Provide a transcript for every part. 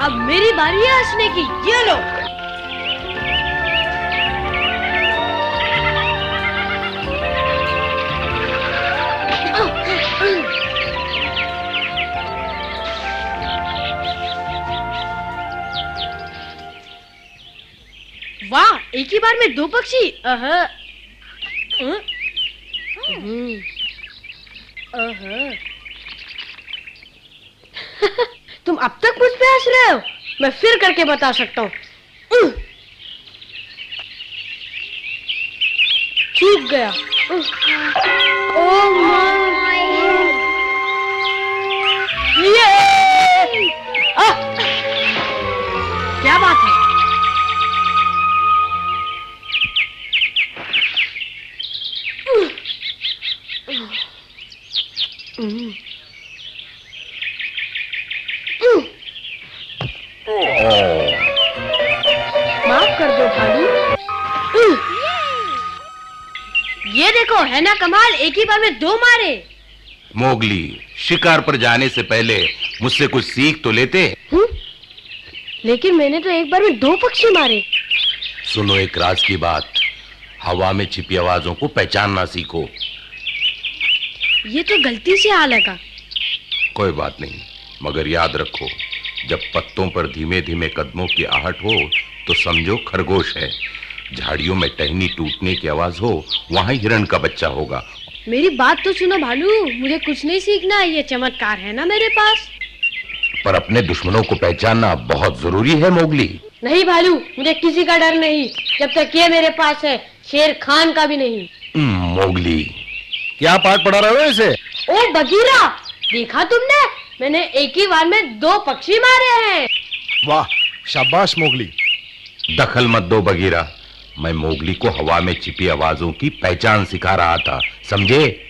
अब मेरी बारी है हंसने की। ये लो। वाह, एक ही बार में दो पक्षी। तुम अब तक मुझ पे हंस रहे हो? मैं फिर करके बता सकता हूँ। चूक गया। ओह माय, ये क्या बात है? माफ कर दो भालू। ये देखो, है ना कमाल, एक ही बार में दो मारे। मोगली, शिकार पर जाने से पहले मुझसे कुछ सीख तो लेते। लेकिन मैंने तो एक बार में दो पक्षी मारे। सुनो एक राज की बात, हवा में छिपी आवाजों को पहचानना सीखो। ये तो गलती से आ लगा। कोई बात नहीं, मगर याद रखो, जब पत्तों पर धीमे धीमे कदमों की आहट हो तो समझो खरगोश है। झाड़ियों में टहनी टूटने की आवाज हो, वहां हिरण का बच्चा होगा। मेरी बात तो सुनो भालू, मुझे कुछ नहीं सीखना है, ये चमत्कार है ना मेरे पास। पर अपने दुश्मनों को पहचानना बहुत जरूरी है मोगली। नहीं भालू, मुझे किसी का डर नहीं, जब तक ये मेरे पास है, शेर खान का भी नहीं। मोगली, क्या पाठ पढ़ा रहे हो इसे? ओ बगीरा, देखा तुमने, मैंने एक ही बार में दो पक्षी मारे हैं। वाह, शाबाश मोगली। दखल मत दो बगीरा, मैं मोगली को हवा में छिपी आवाजों की पहचान सिखा रहा था, समझे?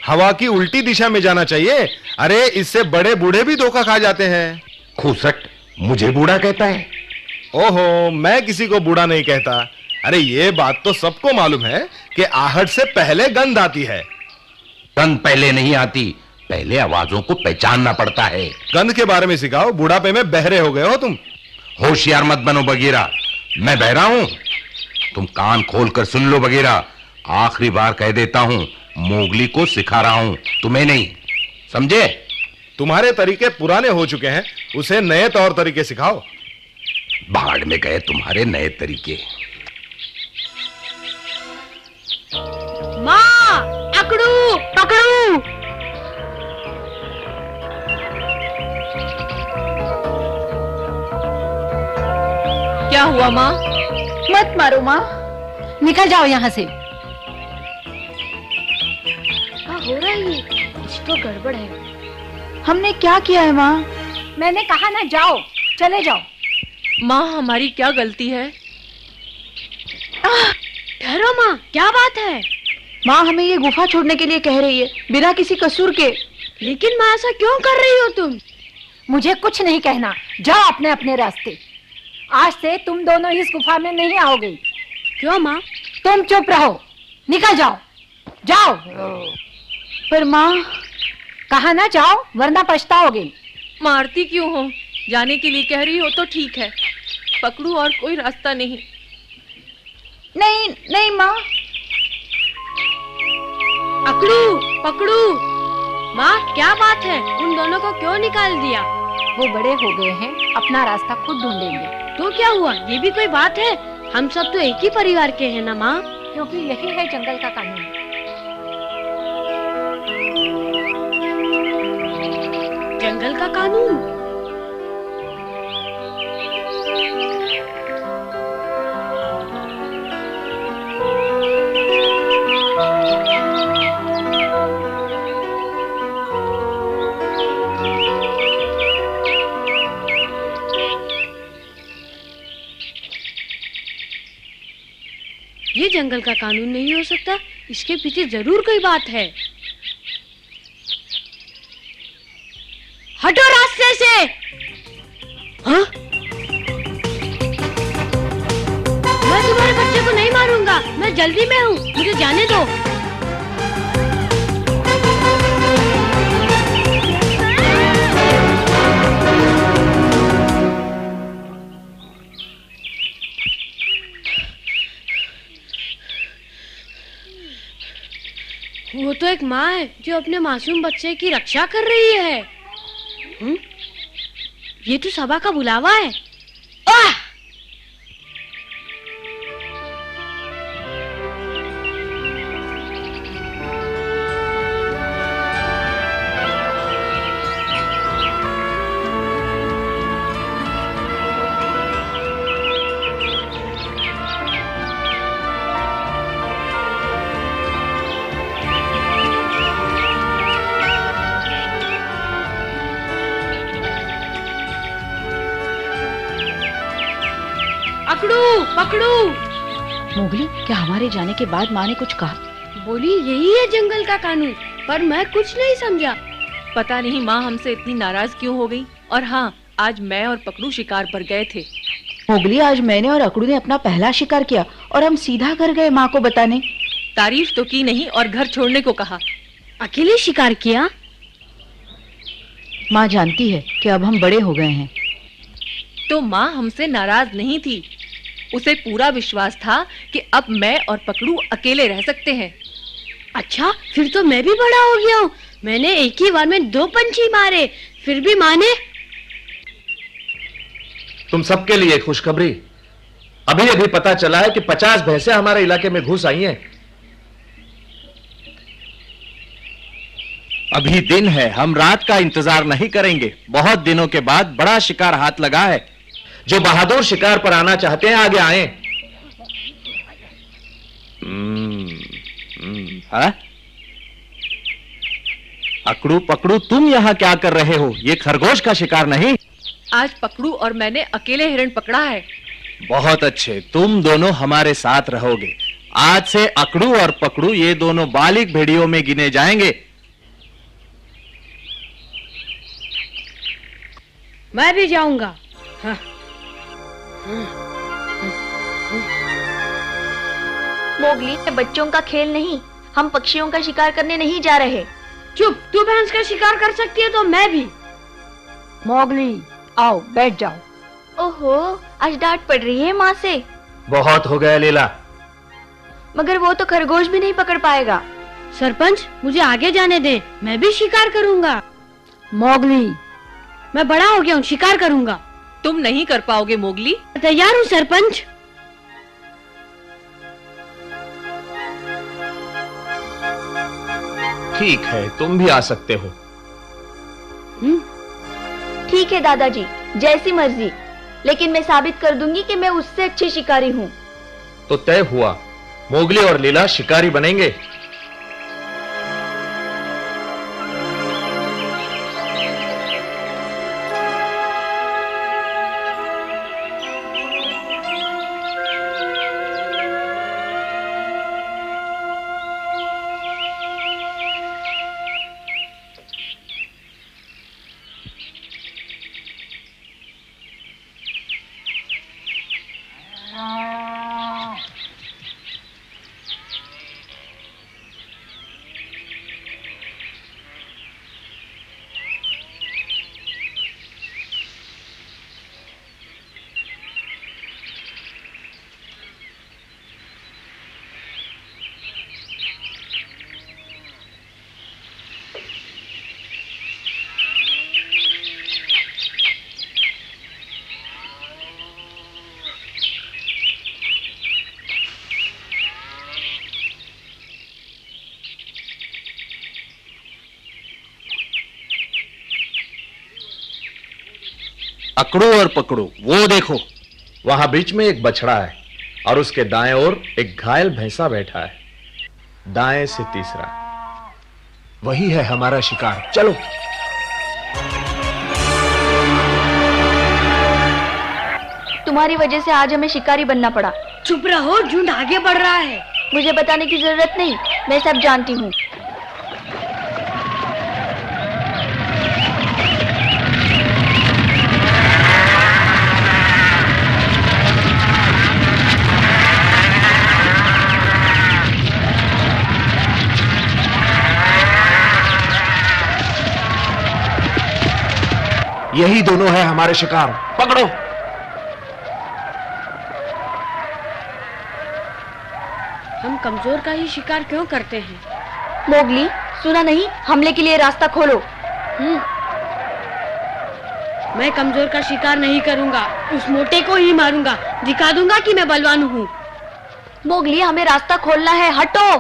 हवा की उल्टी दिशा में जाना चाहिए। अरे इससे बड़े बूढ़े भी धोखा खा जाते हैं। खूसट, मुझे बूढ़ा कहता है? ओहो, मैं किसी को बूढ़ा नहीं कहता। अरे ये बात तो सबको मालूम है कि आहट से पहले गंध आती है। गंध पहले नहीं आती, पहले आवाजों को पहचानना पड़ता है। गंध के बारे में सिखाओ, बुढ़ापे में बहरे हो गए हो तुम। होशियार मत बनो बगीरा, मैं बहरा हूं? तुम कान खोलकर सुन लो बगीरा, आखिरी बार कह देता हूं, मोगली को सिखा रहा हूं, तुम्हें नहीं, समझे? तुम्हारे तरीके पुराने हो चुके हैं, उसे नए तौर तरीके सिखाओ। भाड़ में गए तुम्हारे नए तरीके। माँ, अकड़ू, पकड़ू। क्या हुआ माँ? मत मारो माँ, निकल जाओ यहाँ से। क्या हो रहा है ये? कुछ तो गड़बड़ है। हमने क्या किया है माँ? मैंने कहा ना जाओ, चले जाओ। माँ, हमारी क्या गलती है? ठहरो माँ, क्या बात है? माँ हमें ये गुफा छोड़ने के लिए कह रही है, बिना किसी कसूर के। लेकिन माँ, ऐसा क्यों कर रही हो तुम? मुझे कुछ नहीं कहना, जाओ अपने अपने रास्ते। आज से तुम दोनों इस गुफा में नहीं आओगे। क्यों माँ? तुम चुप रहो, निकल जाओ, जाओ। पर माँ, कहा ना जाओ, वरना पछताओगे। मारती क्यों हो? जाने के लिए कह रही हो तो ठीक है, पकड़ू, और कोई रास्ता नहीं। नहीं नहीं माँ। अकड़ू, पकड़ू। माँ, क्या बात है? उन दोनों को क्यों निकाल दिया? वो बड़े हो गए हैं, अपना रास्ता खुद ढूंढेंगे। तो क्या हुआ? ये भी कोई बात है? हम सब तो एक ही परिवार के हैं ना माँ। क्योंकि यही है जंगल का कानून। जंगल का कानून? ये जंगल का कानून नहीं हो सकता, इसके पीछे जरूर कोई बात है। हटो रास्ते से। हाँ? मैं तुम्हारे बच्चे को नहीं मारूंगा, मैं जल्दी में हूँ, मुझे जाने दो। वो तो एक माँ है जो अपने मासूम बच्चे की रक्षा कर रही है। ये तो सबा का बुलावा है। आह! पकड़ू पकड़ू। मोगली, क्या हमारे जाने के बाद माँ ने कुछ कहा? बोली यही है जंगल का कानून, पर मैं कुछ नहीं समझा। पता नहीं माँ हमसे इतनी नाराज क्यों हो गई। और हाँ, आज मैं और पकड़ू शिकार पर गए थे। मोगली, आज मैंने और अकड़ू ने अपना पहला शिकार किया और हम सीधा घर गए माँ को बताने। तारीफ तो की नहीं और घर छोड़ने को कहा। अकेले शिकार किया? माँ जानती है कि अब हम बड़े हो गए हैं। तो माँ हमसे नाराज नहीं थी। उसे पूरा विश्वास था कि अब मैं और पकड़ू अकेले रह सकते हैं। अच्छा, फिर तो मैं भी बड़ा हो गया हूँ। मैंने एक ही बार में 2 पंछी मारे, फिर भी माँ ने। तुम सबके लिए खुशखबरी। अभी अभी पता चला है कि 50 भैंसें हमारे इलाके में घुस आई हैं। अभी दिन है, हम रात का इंतजार नहीं करेंगे। बहुत दिनों के बाद बड़ा शिकार हाथ लगा है। जो बहादुर शिकार पर आना चाहते हैं आगे आए। हाँ? अकड़ू पकड़ू, तुम यहाँ क्या कर रहे हो? ये खरगोश का शिकार नहीं। आज पकड़ू और मैंने अकेले हिरण पकड़ा है। बहुत अच्छे, तुम दोनों हमारे साथ रहोगे। आज से अकड़ू और पकड़ू ये दोनों बालिग भेड़ियों में गिने जाएंगे। मैं भी जाऊंगा। हाँ। मोगली, ये बच्चों का खेल नहीं। हम पक्षियों का शिकार करने नहीं जा रहे। चुप, तू भैंस का शिकार कर सकती है तो मैं भी। मोगली, आओ बैठ जाओ। ओहो, आज डांट पड़ रही है माँ से। बहुत हो गया लीला। मगर वो तो खरगोश भी नहीं पकड़ पाएगा। सरपंच, मुझे आगे जाने दे, मैं भी शिकार करूंगा। मोगली, मैं बड़ा हो गया हूँ, शिकार करूंगा। तुम नहीं कर पाओगे मोगली। तैयार हूँ सरपंच। ठीक है, तुम भी आ सकते हो। ठीक है दादाजी, जैसी मर्जी। लेकिन मैं साबित कर दूंगी कि मैं उससे अच्छी शिकारी हूँ। तो तय हुआ, मोगली और लीला शिकारी बनेंगे। अकड़ू और पकड़ू, वो देखो। वहां बीच में एक बछड़ा है और उसके दाएं ओर एक घायल भैंसा बैठा है। दाएं से तीसरा। वही है हमारा शिकार। चलो। तुम्हारी वजह से आज हमें शिकारी बनना पड़ा। चुप रहो, झुंड आगे बढ़ रहा है। मुझे बताने की जरूरत नहीं, मैं सब जानती हूँ। यही दोनों है हमारे शिकार। पकड़ो। हम कमजोर का ही शिकार क्यों करते हैं? मोगली, सुना नहीं? हमले के लिए रास्ता खोलो। मैं कमजोर का शिकार नहीं करूंगा, उस मोटे को ही मारूंगा, दिखा दूंगा कि मैं बलवान हूँ। मोगली, हमें रास्ता खोलना है, हटो।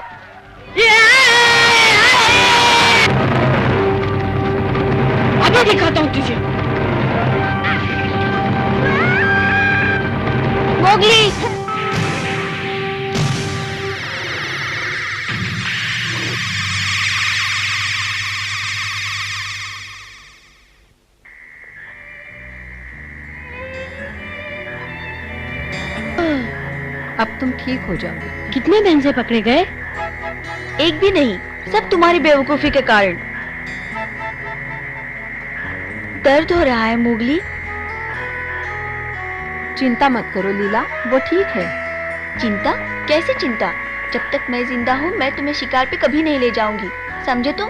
अभी दिखाता हूँ तुझे। मोगली, अब तुम ठीक हो जाओगे। कितने भैंसे पकड़े गए? एक भी नहीं, सब तुम्हारी बेवकूफी के कारण। दर्द हो रहा है मोगली? चिंता मत करो लीला, वो ठीक है। चिंता? कैसे चिंता? जब तक मैं जिंदा हूँ मैं तुम्हें शिकार पे कभी नहीं ले जाऊंगी, समझे तुम?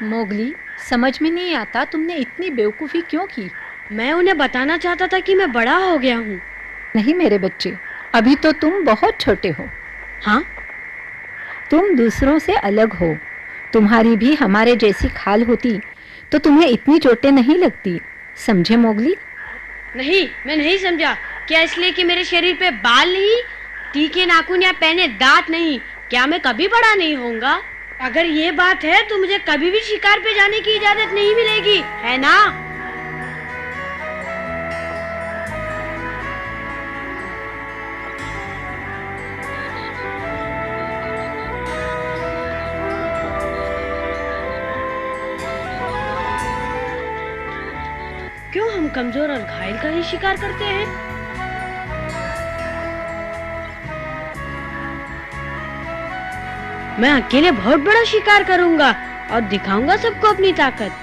मोगली, समझ में नहीं आता तुमने इतनी बेवकूफी क्यों की। मैं उन्हें बताना चाहता था कि मैं बड़ा हो गया हूँ। नहीं मेरे बच्चे, अभी तो तुम बहुत छोटे हो। हाँ? तुम दूसरों से अलग हो। तुम्हारी भी हमारे जैसी खाल होती तो तुम्हें इतनी चोटें नहीं लगती, समझे मोगली? नहीं, मैं नहीं समझा। क्या इसलिए कि मेरे शरीर पे बाल नहीं, तीखे नाखून या पहने दांत नहीं, क्या मैं कभी बड़ा नहीं होऊंगा? अगर ये बात है तो मुझे कभी भी शिकार पे जाने की इजाजत नहीं मिलेगी, है ना? क्यों हम कमजोर और घायल का ही शिकार करते हैं? मैं अकेले बहुत बड़ा शिकार करूंगा और दिखाऊंगा सबको अपनी ताकत।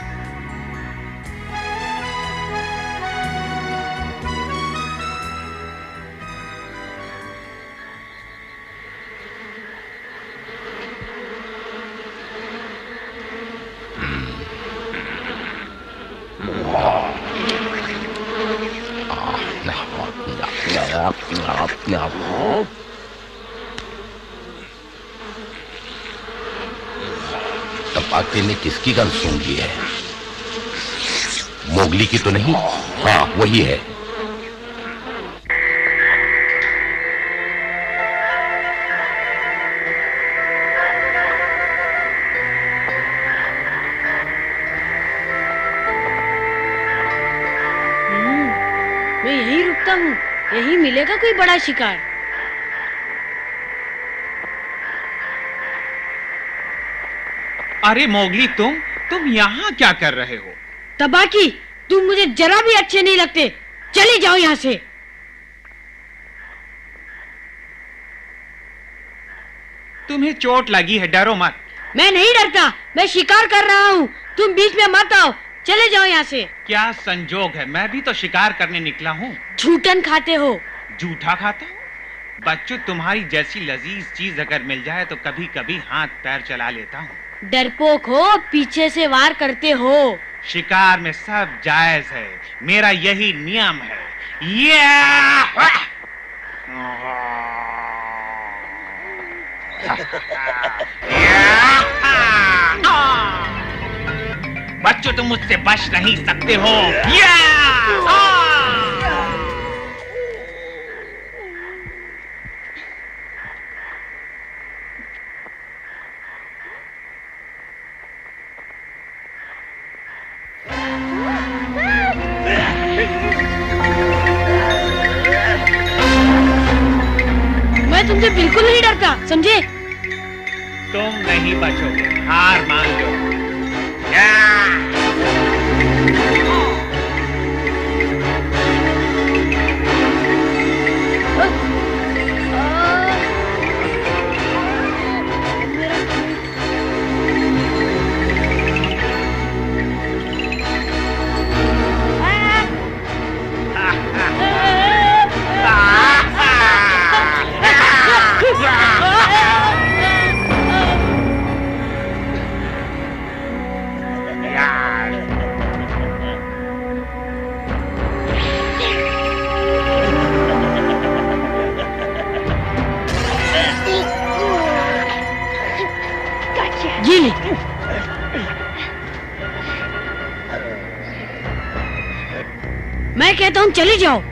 तपाके ने किसकी गन सूंघ ली है? मोगली की तो नहीं? हाँ, वही है। मैं यहीं रुकता हूँ, यहीं मिलेगा कोई बड़ा शिकार। अरे मोगली, तुम यहाँ क्या कर रहे हो? तबाकी, तुम मुझे जरा भी अच्छे नहीं लगते, चले जाओ यहाँ से। तुम्हें चोट लगी है, डरो मत। मैं नहीं डरता, मैं शिकार कर रहा हूँ, तुम बीच में मत आओ, चले जाओ यहाँ से। क्या संजोग है, मैं भी तो शिकार करने निकला हूँ। झूठन खाते हो। झूठा खाता हूँ? बच्चों, तुम्हारी जैसी लजीज चीज अगर मिल जाए तो कभी कभी हाथ पैर चला लेता हूँ। डरपोक हो, पीछे से वार करते हो। शिकार में सब जायज है, मेरा यही नियम है। बच्चों, तुम मुझसे बच नहीं सकते हो। मैं तुमसे बिल्कुल नहीं डरता, समझे? तुम नहीं बचोगे, हार मान लो। ये ले। मैं कहता हूँ चले जाओ।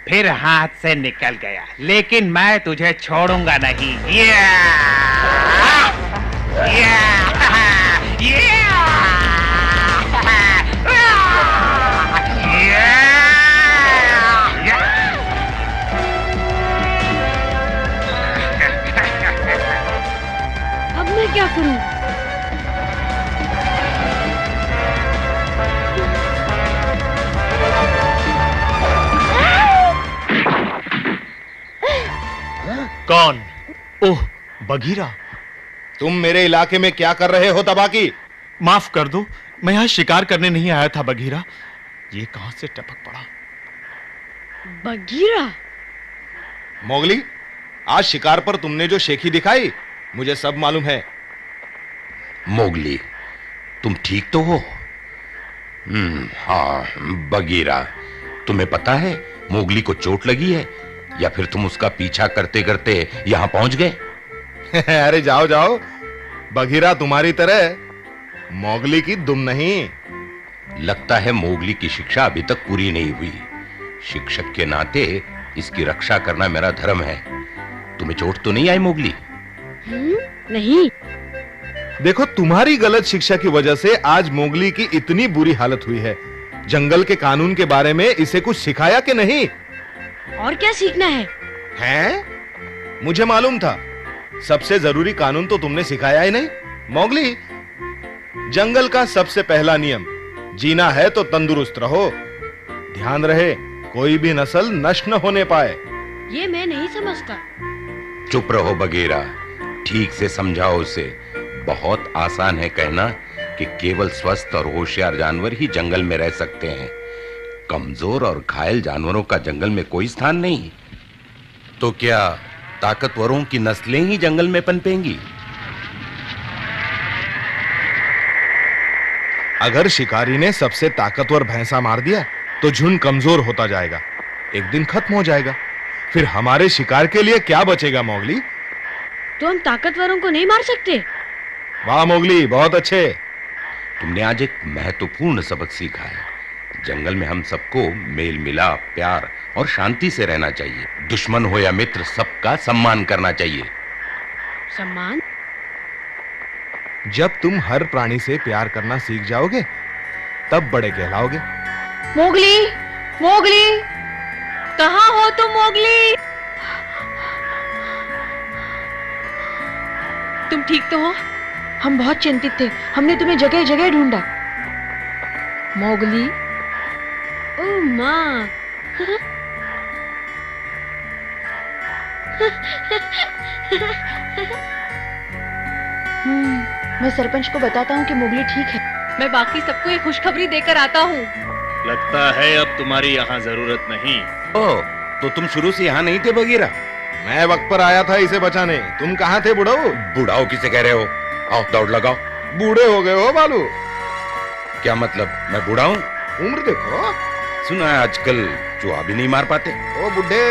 फिर हाथ से निकल गया, लेकिन मैं तुझे छोड़ूंगा नहीं। अब मैं क्या करूं? कौन? ओह, बघीरा। तुम मेरे इलाके में क्या कर रहे हो तबाकी? माफ कर दो, मैं यहाँ शिकार करने नहीं आया था बघीरा। ये कहां से टपक पड़ा? बघीरा? मोगली, आज शिकार पर तुमने जो शेखी दिखाई, मुझे सब मालूम है। मोगली, तुम ठीक तो हो? हाँ बघीरा, तुम्हें पता है मोगली को चोट लगी है या फिर तुम उसका पीछा करते करते यहां पहुंच गए? अरे जाओ जाओ, बघीरा तुम्हारी तरह मोगली की दुम नहीं। लगता है मोगली की शिक्षा अभी तक पूरी नहीं हुई। शिक्षक के नाते इसकी रक्षा करना मेरा धर्म है। तुम्हें चोट तो नहीं आई मोगली? नहीं। देखो, तुम्हारी गलत शिक्षा की वजह से आज मोगली की इतनी बुरी हालत हुई है। जंगल के कानून के बारे में इसे कुछ सिखाया कि नहीं? और क्या सीखना है? हैं? मुझे मालूम था। सबसे जरूरी कानून तो तुमने सिखाया ही नहीं। मोगली, जंगल का सबसे पहला नियम, जीना है तो तंदुरुस्त रहो। ध्यान रहे कोई भी नस्ल नष्ट न होने पाए। ये मैं नहीं समझता। चुप रहो बघीरा, ठीक से समझाओ उसे। बहुत आसान है कहना कि केवल स्वस्थ और होशियार जानवर ही जंगल में रह सकते हैं। कमजोर और घायल जानवरों का जंगल में कोई स्थान नहीं। तो क्या ताकतवरों की नस्लें ही जंगल में पनपेंगी? अगर शिकारी ने सबसे ताकतवर भैंसा मार दिया तो झुंड कमजोर होता जाएगा, एक दिन खत्म हो जाएगा। फिर हमारे शिकार के लिए क्या बचेगा मोगली? तो हम ताकतवरों को नहीं मार सकते? वाह मोगली, बहुत अच्छे। तुमने आज एक महत्वपूर्ण सबक सीखा है। जंगल में हम सबको मेल मिलाप, प्यार और शांति से रहना चाहिए। दुश्मन हो या मित्र, सबका सम्मान करना चाहिए। सम्मान? जब तुम हर प्राणी से प्यार करना सीख जाओगे तब बड़े कहलाओगे। मोगली, मोगली, कहाँ हो तुम मोगली? तुम ठीक तो हो? हम बहुत चिंतित थे, हमने तुम्हें जगह जगह ढूंढा। मोगली, ओ माँ। मैं सरपंच को बताता हूँ कि मोगली ठीक है। मैं बाकी सबको ये खुशखबरी देकर आता हूँ। लगता है अब तुम्हारी यहाँ जरूरत नहीं। ओ, तो तुम शुरू से यहाँ नहीं थे बघीरा? मैं वक्त पर आया था इसे बचाने। तुम कहाँ थे बुढ़ाऊ? बुढ़ाऊ किसे कह रहे हो? आओ दौड़ लगाओ। बूढ़े हो गए हो बालू। क्या मतलब, मैं बूढ़ा हूँ? उम्र देखो। सुना है आजकल चूहा भी नहीं मार पाते। ओ बुढ़े,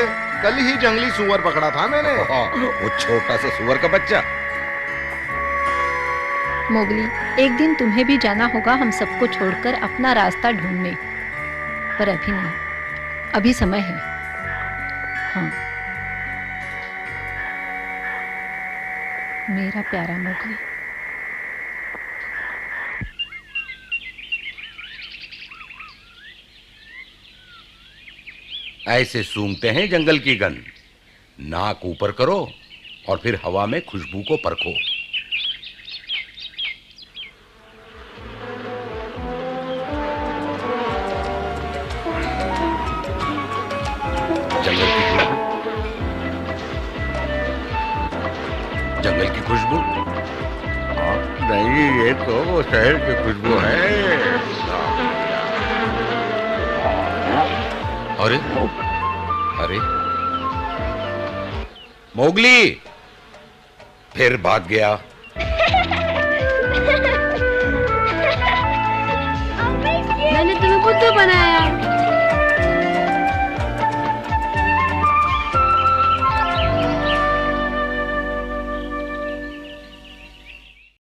कल ही जंगली सुअर पकड़ा था मैंने। वो छोटा सा सुअर का बच्चा। मोगली, एक दिन तुम्हें भी जाना होगा हम सबको छोड़कर अपना रास्ता ढूंढने, पर अभी नहीं, अभी समय है। हाँ, मेरा प्यारा मोगली। ऐसे सूंघते हैं जंगल की गंध। नाक ऊपर करो और फिर हवा में खुशबू को परखो। जंगल की खुशबू, नहीं, ये तो वो शहर की खुशबू है। अरे अरे मोगली फिर भाग गया।